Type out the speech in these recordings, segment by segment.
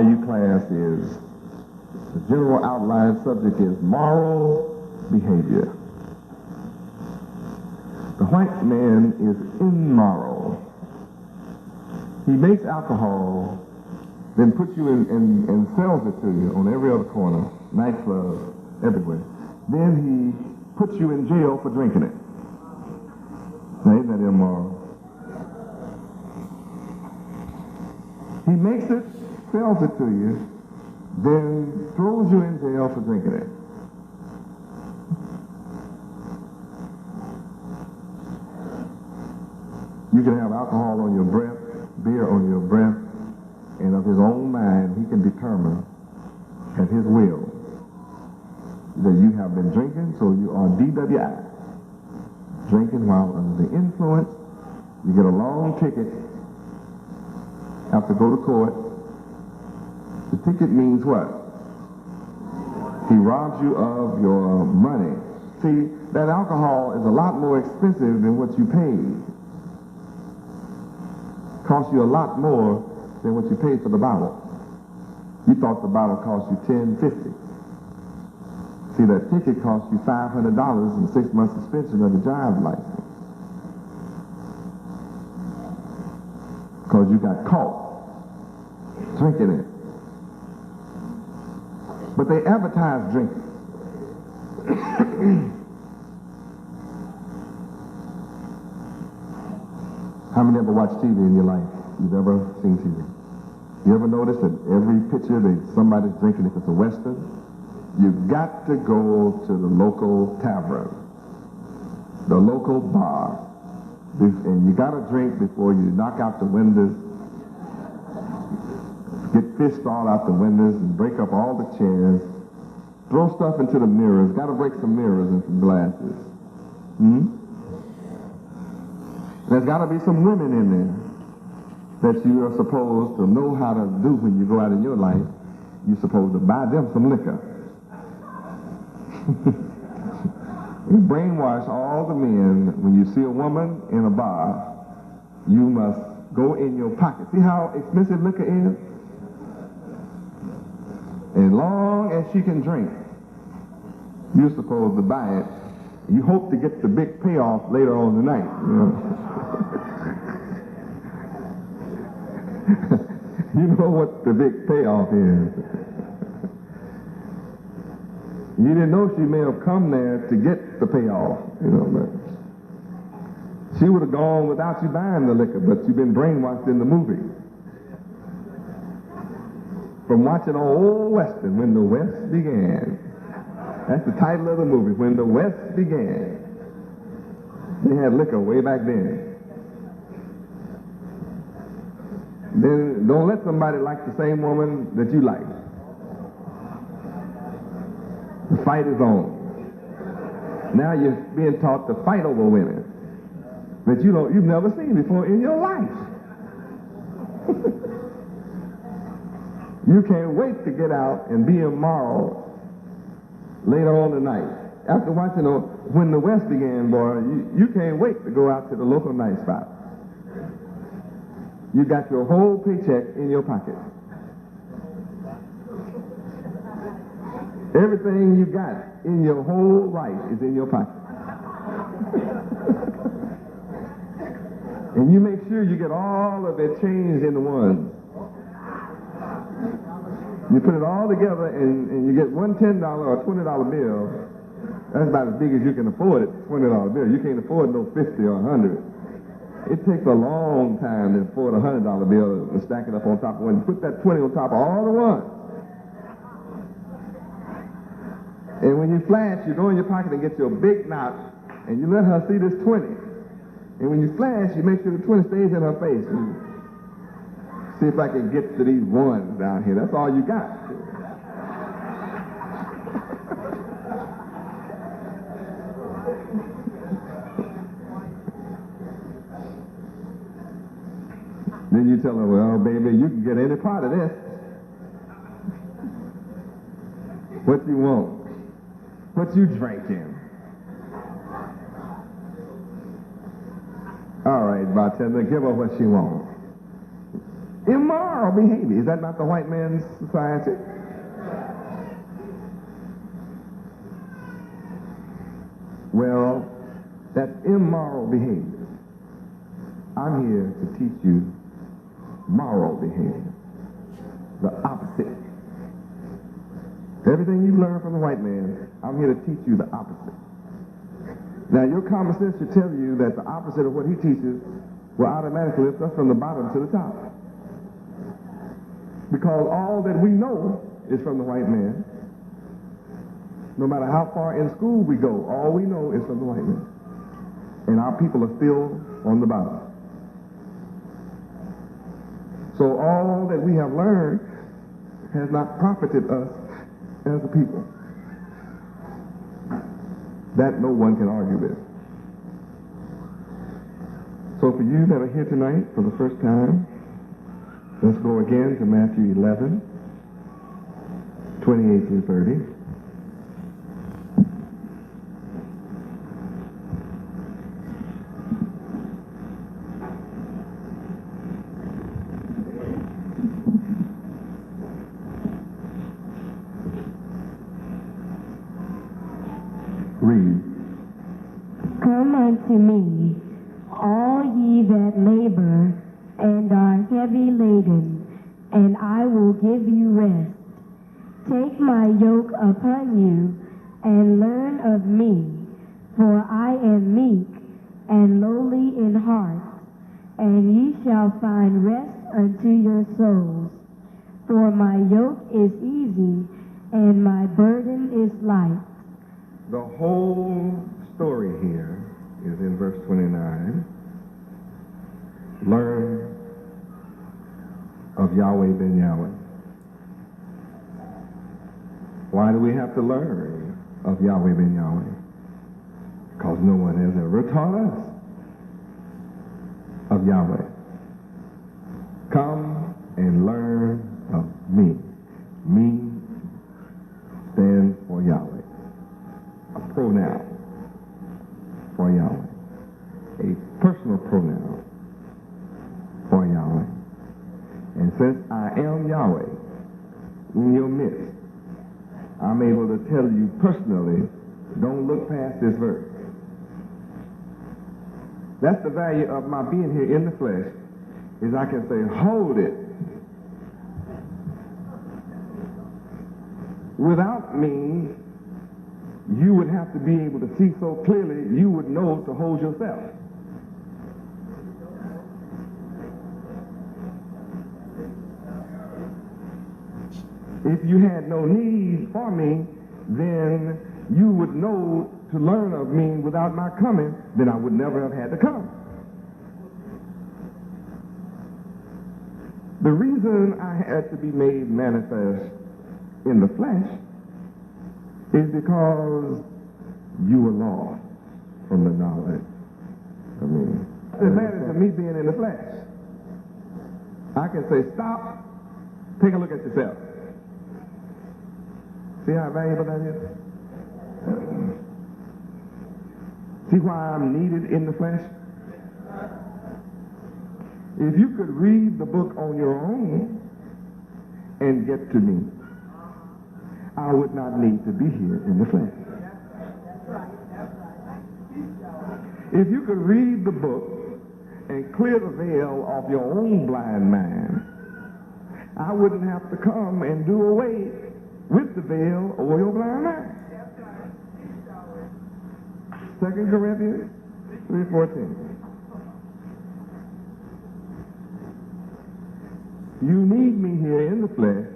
YU class is, the general outline subject is moral behavior. The white man is immoral. He makes alcohol, then puts you in and sells it to you on every other corner, nightclubs, everywhere. Then he puts you in jail for drinking it. Now, isn't that immoral? He makes it, sells it to you, then throws you in jail for drinking it. You can have alcohol on your breath, beer on your breath, and of his own mind, he can determine at his will that you have been drinking, so you are DWI. Drinking while under the influence, you get a long ticket, have to go to court. The ticket means what? He robs you of your money. See, that alcohol is a lot more expensive than what you paid. Costs you a lot more than what you paid for the bottle. You thought the bottle cost you $10.50. See, that ticket cost you $500 and 6 months suspension of the driver's license. Because you got caught drinking it. But they advertise drinking. How many ever watch TV in your life? You've ever seen TV? You ever notice that every picture somebody's drinking, if it's a Western, you've got to go to the local tavern, the local bar, and you got to drink before you knock out the windows, get fish all out the windows and break up all the chairs, throw stuff into the mirrors, got to break some mirrors and some glasses. There's got to be some women in there that you are supposed to know how to do when you go out in your life. You're supposed to buy them some liquor. You brainwash all the men. When you see a woman in a bar, you must go in your pocket. See how expensive liquor is? As long as she can drink, you're supposed to buy it. You hope to get the big payoff later on tonight. You know, you know what the big payoff is. You didn't know she may have come there to get the payoff, you know, but she would have gone without you buying the liquor, but you've been brainwashed in the movie. From watching old Western, When the West Began. That's the title of the movie, When the West Began. They had liquor way back then. Then don't let somebody like the same woman that you like. The fight is on. Now you're being taught to fight over women that you've never seen before in your life. You can't wait to get out and be immoral later on tonight. After watching When the West Began, boy, you can't wait to go out to the local night spot. You got your whole paycheck in your pocket. Everything you got in your whole life is in your pocket. And you make sure you get all of it changed into one. You put it all together and you get one $10 or $20 bill. That's about as big as you can afford it, $20 bill. You can't afford no 50 or 100. It takes a long time to afford a $100 bill and stack it up on top of one. Put that 20 on top of all the ones. And when you flash, you go in your pocket and get your big knot, and you let her see this 20. And when you flash, you make sure the 20 stays in her face. And see if I can get to these ones down here. That's all you got. Then you tell her, well, baby, you can get any part of this. What you want? What you drinking? All right, bartender, give her what she wants. Immoral behavior. Is that not the white man's society? Well, that's immoral behavior. I'm here to teach you moral behavior. The opposite. Everything you've learned from the white man, I'm here to teach you the opposite. Now, your common sense should tell you that the opposite of what he teaches will automatically lift us from the bottom to the top. Because all that we know is from the white man. No matter how far in school we go, all we know is from the white man. And our people are still on the bottom. So all that we have learned has not profited us as a people. That no one can argue with. So for you that are here tonight for the first time, let's go again to Matthew 11, 28 through 30. Read. Come unto me, all ye that labor and are heavy laden, and I will give you rest. Take my yoke upon you, and learn of me, for I am meek and lowly in heart, and ye shall find rest unto your souls. For my yoke is easy, and my burden is light. The whole story here is in verse 29. Learn of Yahweh Ben Yahweh. Why do we have to learn of Yahweh Ben Yahweh? Because no one has ever taught us of Yahweh. Come and learn of me. Me stands for Yahweh. A pronoun for Yahweh. A personal pronoun for Yahweh. And since I am Yahweh in your midst, I'm able to tell you personally, don't look past this verse. That's the value of my being here in the flesh, is I can say, hold it. Without me, you would have to be able to see so clearly, you would know to hold yourself. If you had no need for me, then you would know to learn of me without my coming, then I would never have had to come. The reason I had to be made manifest in the flesh is because you were lost from the knowledge of me. The advantage of me being in the flesh, I can say, stop, take a look at yourself. See how valuable that is? See why I'm needed in the flesh? If you could read the book on your own and get to me, I would not need to be here in the flesh. If you could read the book and clear the veil of your own blind mind, I wouldn't have to come and do away with the veil over your blind mind. 2 Corinthians 3:14. You need me here in the flesh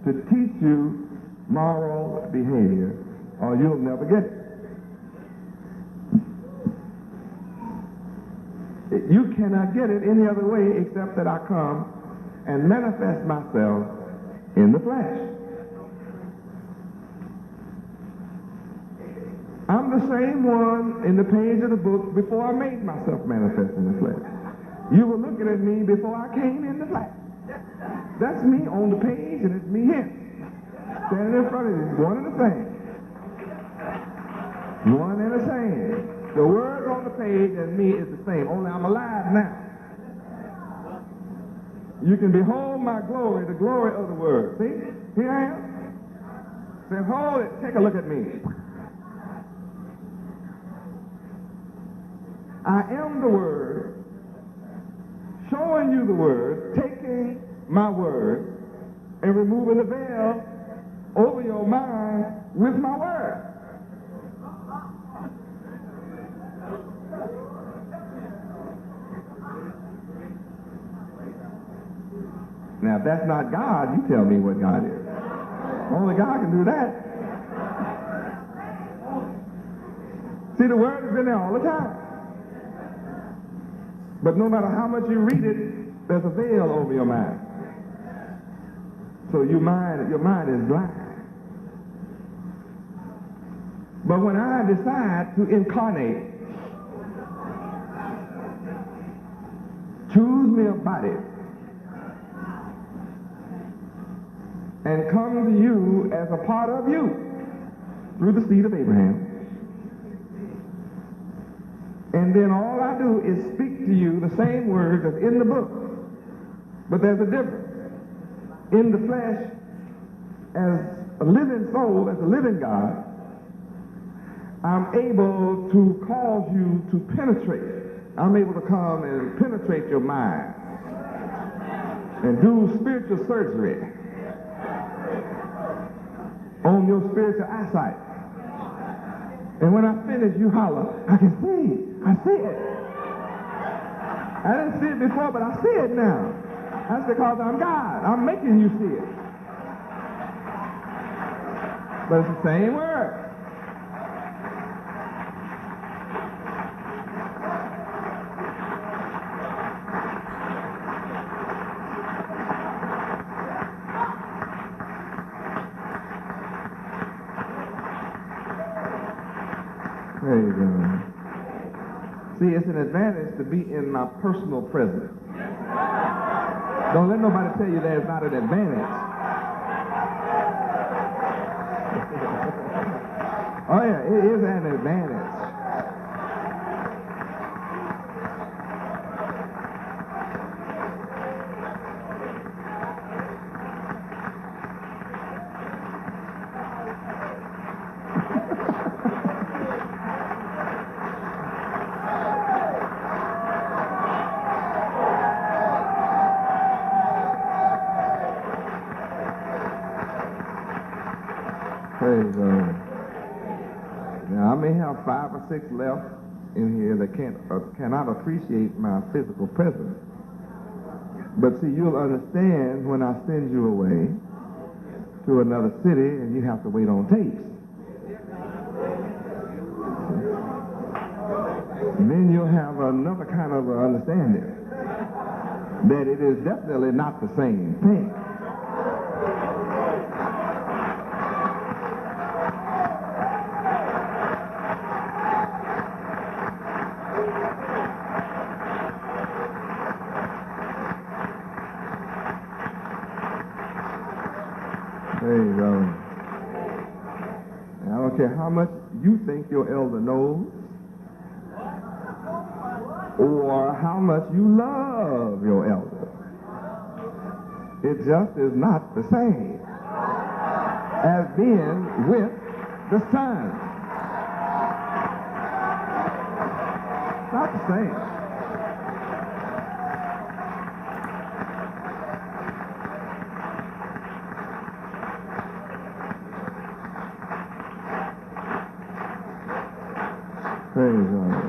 to teach you moral behavior, or you'll never get it. You cannot get it any other way except that I come and manifest myself in the flesh. I'm the same one in the page of the book before I made myself manifest in the flesh. You were looking at me before I came in the flesh. That's me on the page, and it's me here. Standing in front of you, one and the same. One and the same. The word on the page and me is the same, only I'm alive now. You can behold my glory, the glory of the Word. See? Here I am. Say, hold it. Take a look at me. I am the Word, showing you the Word, taking my Word, and removing the veil over your mind with my Word. Now, if that's not God, you tell me what God is. Only God can do that. See, the Word has been there all the time. But no matter how much you read it, there's a veil over your mind. So your mind is blind. But when I decide to incarnate, choose me a body, and come to you as a part of you through the seed of Abraham. And then all I do is speak to you the same words as in the book. But there's a difference. In the flesh, as a living soul, as a living God, I'm able to cause you to penetrate. I'm able to come and penetrate your mind and do spiritual surgery on your spiritual eyesight. And when I finish, you holler, I can see. I see it. I didn't see it before, but I see it now. That's because I'm God. I'm making you see it. But it's the same word. Praise God. See, it's an advantage to be in my personal presence. Don't let nobody tell you there's not an advantage. Oh yeah, it is an advantage. Praise God. Now, I may have 5 or 6 left in here that cannot appreciate my physical presence. But see, you'll understand when I send you away to another city and you have to wait on tapes. And then you'll have another kind of understanding that it is definitely not the same thing. Praise God. I don't care how much you think your elder knows or how much you love your elder. It just is not the same as being with the Son. Not the same. Praise God.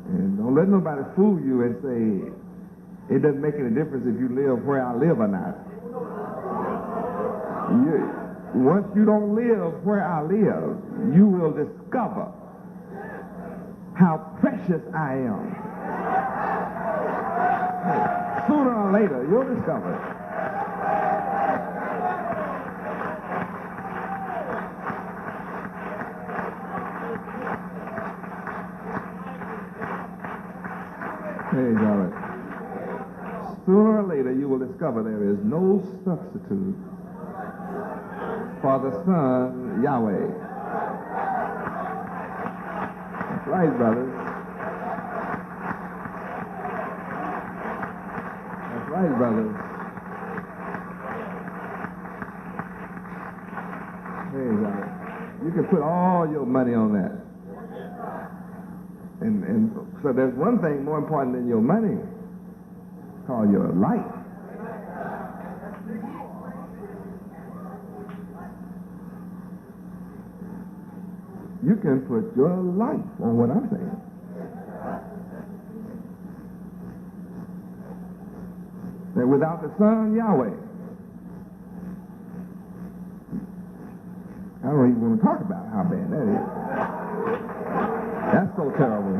And don't let nobody fool you and say it doesn't make any difference if you live where I live or not. Once you don't live where I live, you will discover how precious I am. Sooner or later, you'll discover it. Praise God. Sooner or later, you will discover there is no substitute for the Son, Yahweh. That's right, brothers. right, brother. Praise God. You can put all your money on that. And so there's one thing more important than your money, called your life. You can put your life on what I'm saying. That without the Son, Yahweh, I don't even want to talk about how bad that is. That's so terrible.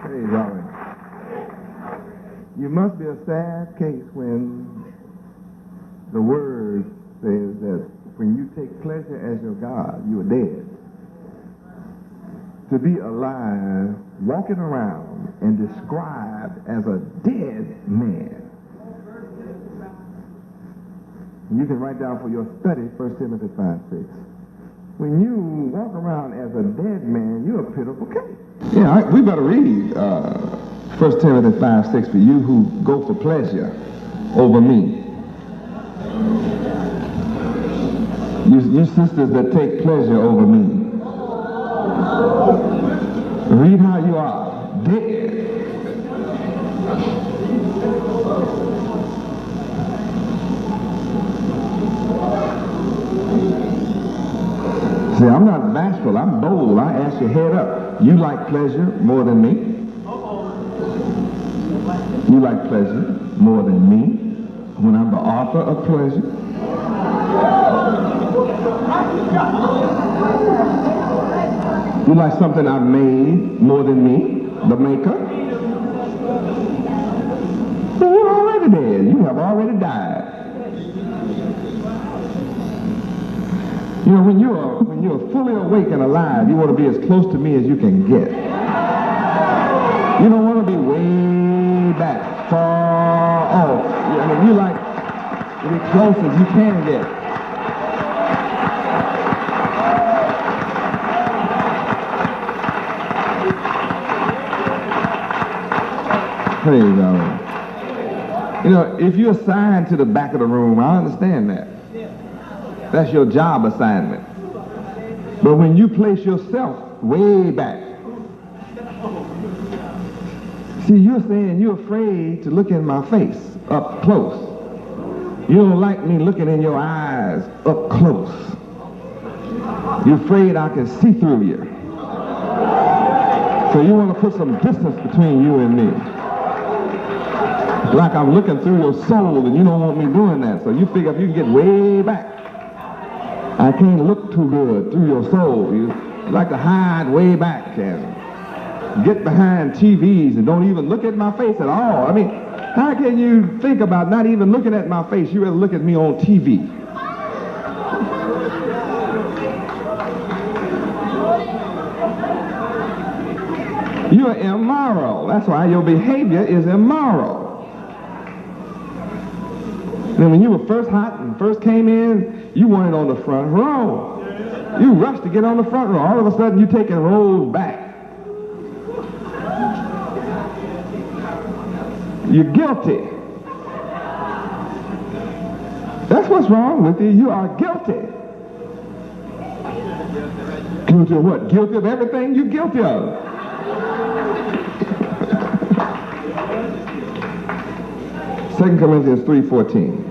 Praise Yahweh. You must be a sad case when the Word says that when you take pleasure as your God, you are dead. To be alive, walking around, and described as a dead man. You can write down for your study 1 Timothy 5:6. When you walk around as a dead man, you're a pitiful case. Yeah, we better read 1 Timothy 5:6 for you who go for pleasure over me. You sisters that take pleasure over me. Read how you are, dead. See, I'm not bashful, I'm bold. I ask you head up. You like pleasure more than me? You like pleasure more than me when I'm the author of pleasure? You like something I've made more than me, the maker? Well, you're already dead. You have already died. You know, when you're fully awake and alive, you want to be as close to me as you can get. You don't want to be way back, far off. I mean, you like to be close as you can get. Praise God. You know, if you're assigned to the back of the room, I understand that. That's your job assignment. But when you place yourself way back, see, you're saying you're afraid to look in my face up close. You don't like me looking in your eyes up close. You're afraid I can see through you. So you want to put some distance between you and me. Like I'm looking through your soul, and you don't want me doing that. So you figure if you can get way back, I can't look too good through your soul. You like to hide way back and get behind TVs and don't even look at my face at all. I mean, how can you think about not even looking at my face? You rather look at me on TV. You're immoral. That's why your behavior is immoral. Then when you were first hot and first came in, you wanted on the front row. You rushed to get on the front row. All of a sudden, you're taking rows back. You're guilty. That's what's wrong with you. You are guilty. Guilty of what? Guilty of everything you're guilty of. Second Corinthians 3:14.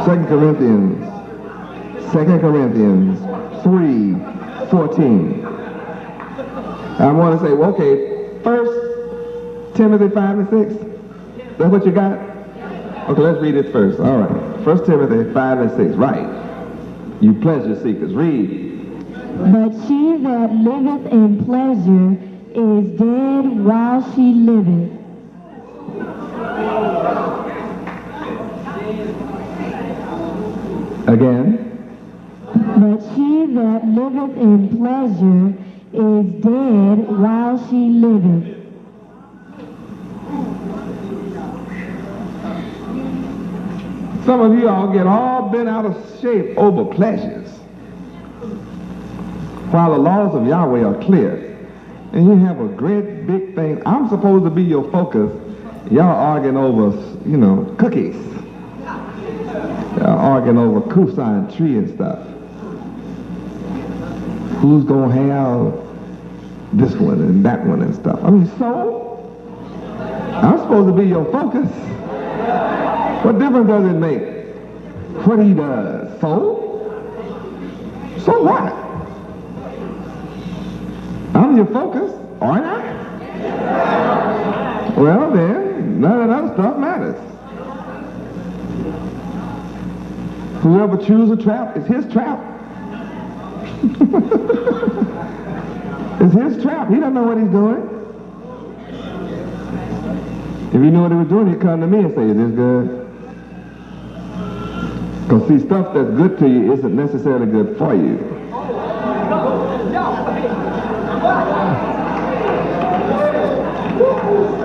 2 Corinthians 3:14. I want to say, well, okay, 1 Timothy 5:6. That's what you got? Okay, let's read it first. All right. 1 Timothy 5:6. Right. You pleasure seekers. Read. But she that liveth in pleasure is dead while she liveth. Again. But she that liveth in pleasure is dead while she liveth. Some of you all get all bent out of shape over pleasures, while the laws of Yahweh are clear. And you have a great big thing. I'm supposed to be your focus. Y'all arguing over, cookies. Y'all arguing over Kusan tree and stuff. Who's going to have this one and that one and stuff? I mean, so? I'm supposed to be your focus. What difference does it make what he does? So what? I'm your focus, aren't I? Well then, none of that other stuff matters. Whoever chooses a trap, it's his trap. It's his trap. He doesn't know what he's doing. If he knew what he was doing, he'd come to me and say, is this good? Because see, stuff that's good to you isn't necessarily good for you.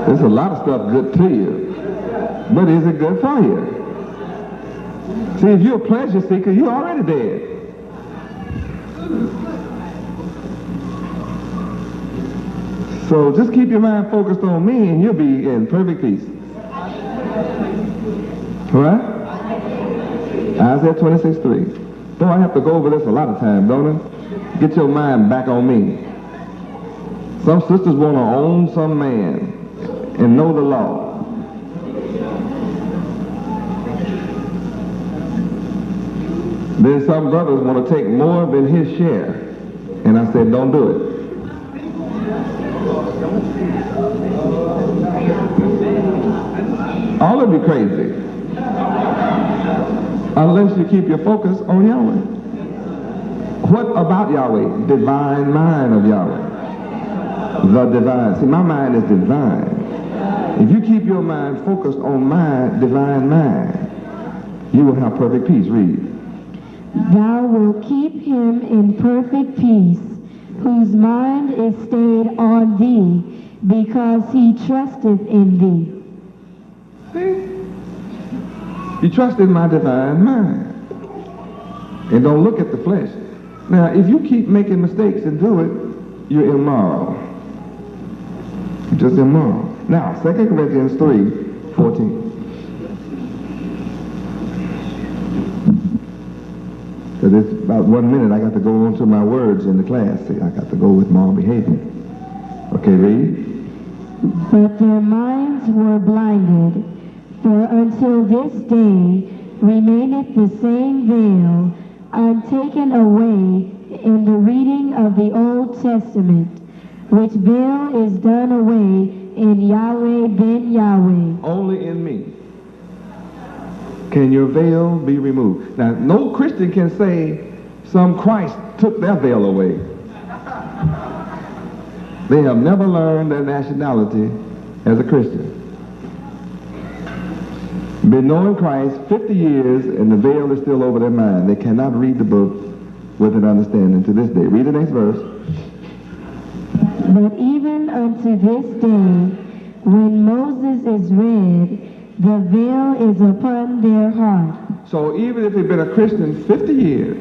There's a lot of stuff good to you, but is it good for you? See, if you're a pleasure seeker, you're already dead. So just keep your mind focused on me and you'll be in perfect peace. Right? Isaiah 26:3. Boy, I have to go over this a lot of times, don't I? Get your mind back on me. Some sisters want to own some man and know the law. Then some brothers want to take more than his share. And I said, don't do it. All of you crazy. Unless you keep your focus on Yahweh. What about Yahweh? Divine mind of Yahweh. The divine. See, my mind is divine. If you keep your mind focused on my divine mind, you will have perfect peace. Read. Thou wilt keep him in perfect peace, whose mind is stayed on thee, because he trusteth in thee. See? You trust in my divine mind. And don't look at the flesh. Now, if you keep making mistakes and do it, you're immoral. You're just immoral. Now, 2 Corinthians 3:14. Because it's about 1 minute, I got to go on to my words in the class. See, I got to go with moral behavior. Okay, read. But their minds were blinded, for until this day remaineth the same veil untaken away in the reading of the Old Testament, which veil is done away in Yahweh Ben Yahweh. Only in me can your veil be removed. Now, no Christian can say some Christ took their veil away. They have never learned their nationality as a Christian. Been knowing Christ 50 years and the veil is still over their mind. They cannot read the book with an understanding to this day. Read the next verse. But even unto this day, when Moses is read, the veil is upon their heart. So even if they've been a Christian 50 years,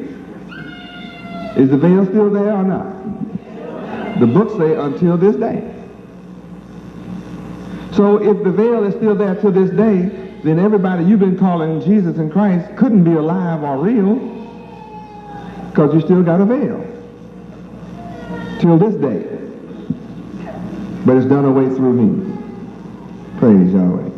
is the veil still there or not? The books say until this day. So if the veil is still there to this day, then everybody you've been calling Jesus and Christ couldn't be alive or real because you still got a veil till this day. But it's done away through me. Praise Yahweh.